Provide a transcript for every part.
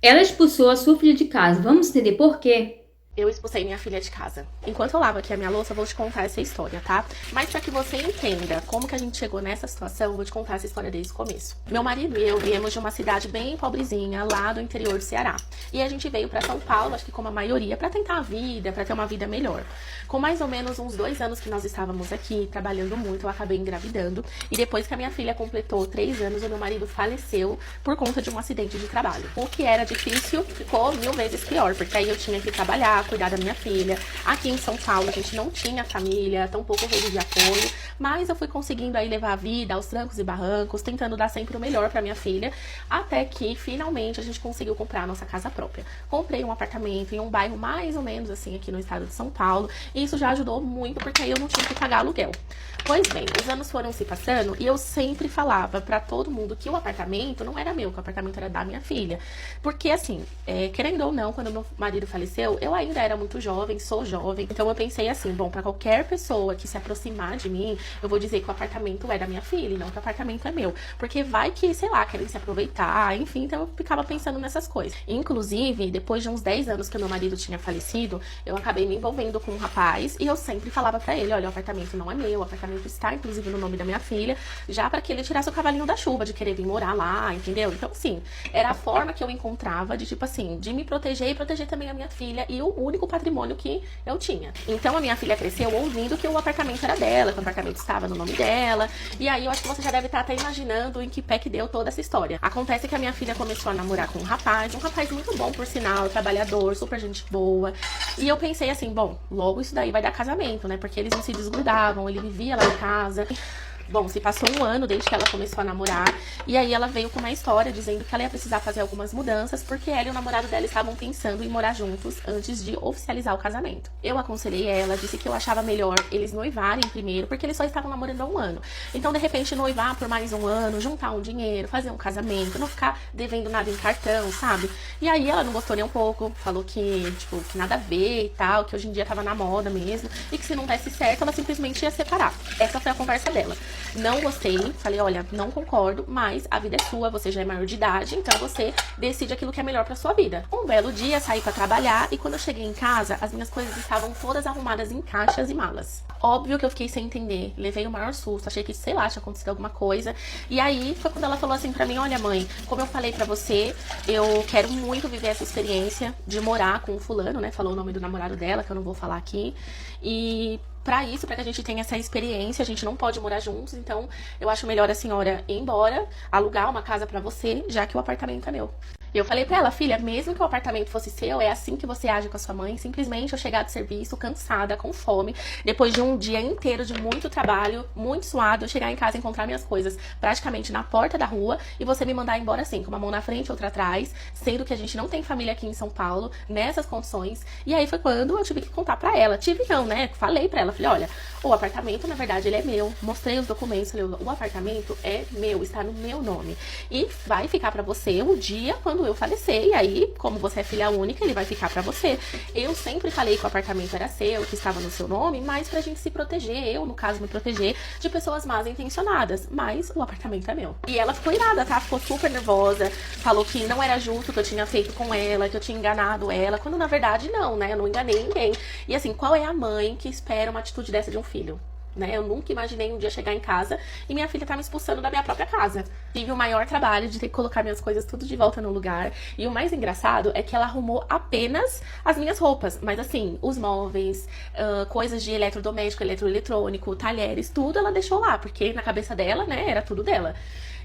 Ela expulsou a sua filha de casa. Vamos entender por quê? Eu expulsei minha filha de casa. Enquanto eu lavo aqui a minha louça, eu vou te contar essa história, tá? Mas pra que você entenda como que a gente chegou nessa situação, eu vou te contar essa história desde o começo. Meu marido e eu viemos de uma cidade bem pobrezinha, lá do interior do Ceará. E a gente veio pra São Paulo, acho que como a maioria, pra tentar a vida, pra ter uma vida melhor. Com mais ou menos uns 2 anos que nós estávamos aqui, trabalhando muito, eu acabei engravidando. E depois que a minha filha completou 3 anos, o meu marido faleceu por conta de um acidente de trabalho. O que era difícil ficou 1000 vezes pior, porque aí eu tinha que trabalhar, cuidar da minha filha. Aqui em São Paulo a gente não tinha família, tampouco rede de apoio, mas eu fui conseguindo aí levar a vida aos trancos e barrancos, tentando dar sempre o melhor pra minha filha, até que finalmente a gente conseguiu comprar a nossa casa própria. Comprei um apartamento em um bairro mais ou menos assim aqui no estado de São Paulo, e isso já ajudou muito porque aí eu não tinha que pagar aluguel. Pois bem, os anos foram se passando e eu sempre falava pra todo mundo que o apartamento não era meu, que o apartamento era da minha filha. Porque assim, querendo ou não, quando meu marido faleceu, eu ainda era muito jovem, sou jovem. Então eu pensei assim, bom, pra qualquer pessoa que se aproximar de mim, eu vou dizer que o apartamento é da minha filha e não que o apartamento é meu. Porque vai que, sei lá, querem se aproveitar, enfim, então eu ficava pensando nessas coisas. Inclusive, depois de uns 10 anos que o meu marido tinha falecido, eu acabei me envolvendo com um rapaz e eu sempre falava pra ele, olha, o apartamento não é meu, o apartamento está inclusive no nome da minha filha, já pra que ele tirasse o cavalinho da chuva, de querer vir morar lá, entendeu? Então, assim, era a forma que eu encontrava de, tipo assim, de me proteger e proteger também a minha filha e o único patrimônio que eu tinha. Então, a minha filha cresceu ouvindo que o apartamento era dela, que o apartamento estava no nome dela, e aí eu acho que você já deve estar até imaginando em que pé que deu toda essa história. Acontece que a minha filha começou a namorar com um rapaz muito bom, por sinal, trabalhador, super gente boa, e eu pensei assim, bom, logo isso daí vai dar casamento, né, porque eles não se desgrudavam, ele vivia lá em casa. Bom, se passou um ano desde que ela começou a namorar, e aí ela veio com uma história dizendo que ela ia precisar fazer algumas mudanças, porque ela e o namorado dela estavam pensando em morar juntos antes de oficializar o casamento. Eu aconselhei ela, disse que eu achava melhor eles noivarem primeiro, porque eles só estavam namorando há um ano. Então, de repente, noivar por mais um ano, juntar um dinheiro, fazer um casamento, não ficar devendo nada em cartão, sabe? E aí ela não gostou nem um pouco, falou que, tipo, que nada a ver e tal, que hoje em dia tava na moda mesmo, e que se não desse certo, ela simplesmente ia separar. Essa foi a conversa dela. Não gostei, falei, olha, não concordo, mas a vida é sua, você já é maior de idade, então você decide aquilo que é melhor pra sua vida. Um belo dia, saí pra trabalhar e quando eu cheguei em casa, as minhas coisas estavam todas arrumadas em caixas e malas. Óbvio que eu fiquei sem entender, levei o maior susto, achei que, sei lá, tinha acontecido alguma coisa. E aí, foi quando ela falou assim pra mim, olha mãe, como eu falei pra você, eu quero muito viver essa experiência de morar com o fulano, né, falou o nome do namorado dela, que eu não vou falar aqui, e pra isso, pra que a gente tenha essa experiência, a gente não pode morar juntos, então eu acho melhor a senhora ir embora, alugar uma casa pra você, já que o apartamento é meu. E eu falei pra ela, filha, mesmo que o apartamento fosse seu, é assim que você age com a sua mãe, simplesmente eu chegar do serviço, cansada, com fome, depois de um dia inteiro de muito trabalho, muito suado, eu chegar em casa e encontrar minhas coisas praticamente na porta da rua, e você me mandar embora assim, com uma mão na frente e outra atrás, sendo que a gente não tem família aqui em São Paulo, nessas condições. E aí foi quando eu tive que contar pra ela, tive não, né, falei pra ela, falei, olha, o apartamento, na verdade, ele é meu, mostrei os documentos, falei, o apartamento é meu, está no meu nome, e vai ficar pra você o dia quando eu falecer, e aí, como você é filha única, ele vai ficar pra você. Eu sempre falei que o apartamento era seu, que estava no seu nome, mas pra gente se proteger, eu, no caso, me proteger de pessoas mal intencionadas, mas o apartamento é meu. E ela ficou irada, tá? Ficou super nervosa, falou que não era justo o que eu tinha feito com ela, que eu tinha enganado ela, quando na verdade não, né? Eu não enganei ninguém. E assim, qual é a mãe que espera uma atitude dessa de um filho? Né? Eu nunca imaginei um dia chegar em casa e minha filha tá me expulsando da minha própria casa. Tive o maior trabalho de ter que colocar minhas coisas tudo de volta no lugar. E o mais engraçado é que ela arrumou apenas as minhas roupas. Mas assim, os móveis, coisas de eletrodoméstico, eletroeletrônico, talheres, tudo ela deixou lá. Porque na cabeça dela, né, era tudo dela.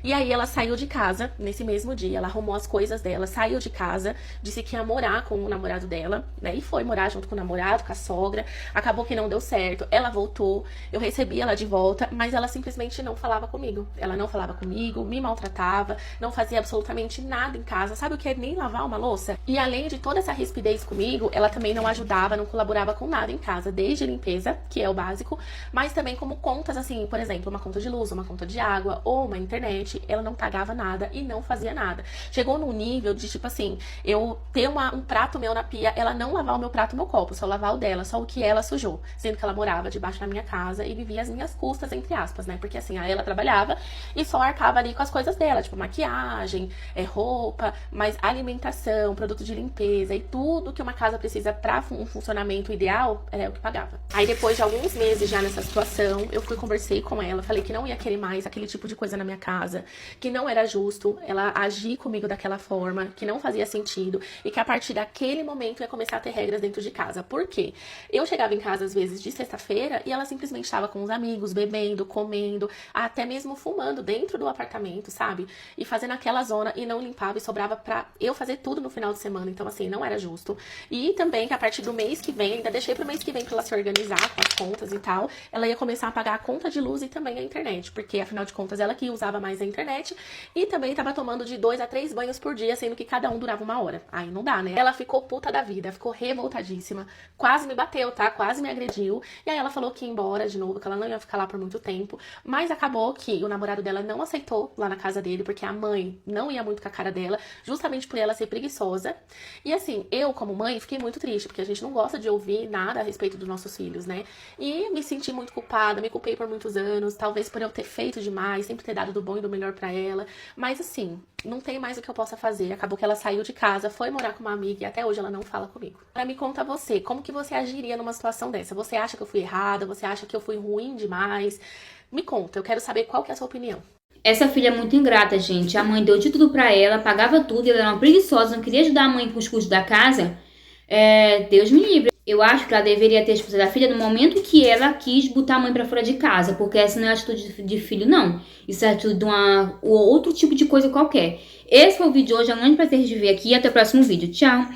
E aí ela saiu de casa nesse mesmo dia, ela arrumou as coisas dela, saiu de casa, disse que ia morar com o namorado dela, né? E foi morar junto com o namorado, com a sogra. Acabou que não deu certo, ela voltou, eu recebi ela de volta, mas ela simplesmente não falava comigo. Ela não falava comigo, me maltratava, não fazia absolutamente nada em casa, sabe o que é nem lavar uma louça? E além de toda essa rispidez comigo, ela também não ajudava, não colaborava com nada em casa, desde limpeza, que é o básico, mas também como contas assim, por exemplo, uma conta de luz, uma conta de água ou uma internet. gente, ela não pagava nada e não fazia nada. Chegou num nível de, tipo assim, eu ter um prato meu na pia, ela não lavar o meu prato e o meu copo, só lavar o dela, só o que ela sujou. Sendo que ela morava debaixo da minha casa e vivia as minhas custas, entre aspas, né? Porque assim, ela trabalhava e só arcava ali com as coisas dela, tipo maquiagem, roupa, mas alimentação, produto de limpeza e tudo que uma casa precisa para um funcionamento ideal, ela é o que pagava. Aí depois de alguns meses já nessa situação, eu conversei com ela, falei que não ia querer mais aquele tipo de coisa na minha casa, que não era justo ela agir comigo daquela forma, que não fazia sentido e que a partir daquele momento ia começar a ter regras dentro de casa. Por quê? Eu chegava em casa às vezes de sexta-feira e ela simplesmente estava com os amigos, bebendo, comendo, até mesmo fumando dentro do apartamento, sabe? E fazendo aquela zona e não limpava e sobrava pra eu fazer tudo no final de semana. Então assim, não era justo. E também que a partir do mês que vem, ainda deixei pro mês que vem pra ela se organizar com as contas e tal, ela ia começar a pagar a conta de luz e também a internet, porque afinal de contas ela que usava mais a internet e também tava tomando de 2 a 3 banhos por dia, sendo que cada um durava 1 hora. Aí não dá, né? Ela ficou puta da vida, ficou revoltadíssima, quase me bateu, tá? Quase me agrediu. E aí ela falou que ia embora de novo, que ela não ia ficar lá por muito tempo, mas acabou que o namorado dela não aceitou lá na casa dele, porque a mãe não ia muito com a cara dela, justamente por ela ser preguiçosa. E assim, eu como mãe fiquei muito triste, porque a gente não gosta de ouvir nada a respeito dos nossos filhos, né? E me senti muito culpada, me culpei por muitos anos, talvez por eu ter feito demais, sempre ter dado do bom e do melhor pra ela. Mas assim, não tem mais o que eu possa fazer. Acabou que ela saiu de casa, foi morar com uma amiga e até hoje ela não fala comigo. Agora me conta você, como que você agiria numa situação dessa? Você acha que eu fui errada? Você acha que eu fui ruim demais? Me conta, eu quero saber qual que é a sua opinião. Essa filha é muito ingrata, gente. A mãe deu de tudo pra ela, pagava tudo, e ela era uma preguiçosa, não queria ajudar a mãe com os custos da casa. Deus me livre. Eu acho que ela deveria ter expulsado a filha no momento que ela quis botar a mãe pra fora de casa, porque essa não é atitude de filho, não. Isso é atitude de outro tipo de coisa qualquer. Esse foi o vídeo de hoje, é um grande prazer de ver aqui, até o próximo vídeo. Tchau!